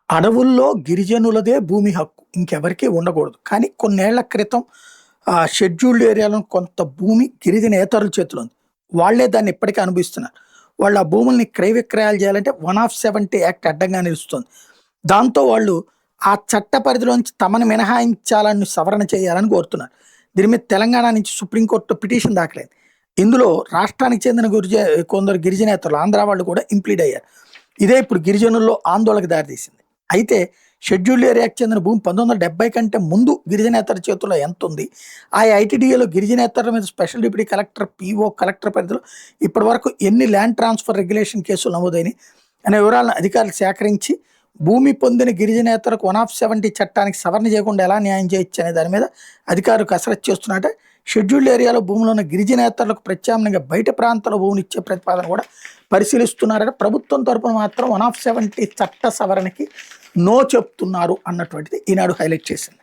అడవుల్లో గిరిజనులదే భూమి హక్కు. ఇంకెవరికీ ఉండకూడదు. కానీ కొన్నేళ్ల క్రితం షెడ్యూల్డ్ ఏరియాలో కొంత భూమి గిరిజనేతరుల చేతిలో ఉంది. వాళ్ళే దాన్ని ఇప్పటికీ అనుభవిస్తున్నారు. వాళ్ళు ఆ భూముల్ని క్రయ విక్రయాలు చేయాలంటే 170 యాక్ట్ అడ్డంగా నిలుస్తుంది. దాంతో వాళ్ళు ఆ చట్ట పరిధిలోంచి తమను మినహాయించాలని సవరణ చేయాలని కోరుతున్నారు. దీని మీద తెలంగాణ నుంచి సుప్రీంకోర్టులో పిటిషన్ దాఖలైంది. ఇందులో రాష్ట్రానికి చెందిన కొందరు గిరిజనేతరులు ఆంధ్ర వాళ్ళు కూడా ఇంప్లీడ్ అయ్యారు. ఇదే ఇప్పుడు గిరిజనుల్లో ఆందోళనకు దారితీసింది. అయితే షెడ్యూల్డ్ ఏరియాకి చెందిన భూమి 1970 కంటే ముందు గిరిజనేతర చేతుల్లో ఎంత ఉంది, ఆ ఐటీడీఏలో గిరిజనేతరుల మీద special deputy collector, PO, collector పరిధిలో ఇప్పటి వరకు ఎన్ని ల్యాండ్ ట్రాన్స్ఫర్ రెగ్యులేషన్ కేసులు నమోదైనవి అనే వివరాలను అధికారులు సేకరించి భూమి పొందిన గిరిజనేతరకు 170 చట్టానికి సవరణ చేయకుండా ఎలా న్యాయం చేయొచ్చు అనే దాని మీద అధికారులు కసరత్తు చేస్తున్నట్టే. షెడ్యూల్డ్ ఏరియాలో భూములు ఉన్న గిరిజనేతరులకు ప్రత్యామ్నాయంగా బయట ప్రాంతాల్లో భూమిని ఇచ్చే ప్రతిపాదన కూడా పరిశీలిస్తున్నారని ప్రభుత్వం తరపున మాత్రం 170 చట్ట సవరణకి నో చెప్తున్నారు అన్నటువంటిది ఈనాడు హైలైట్ చేసింది.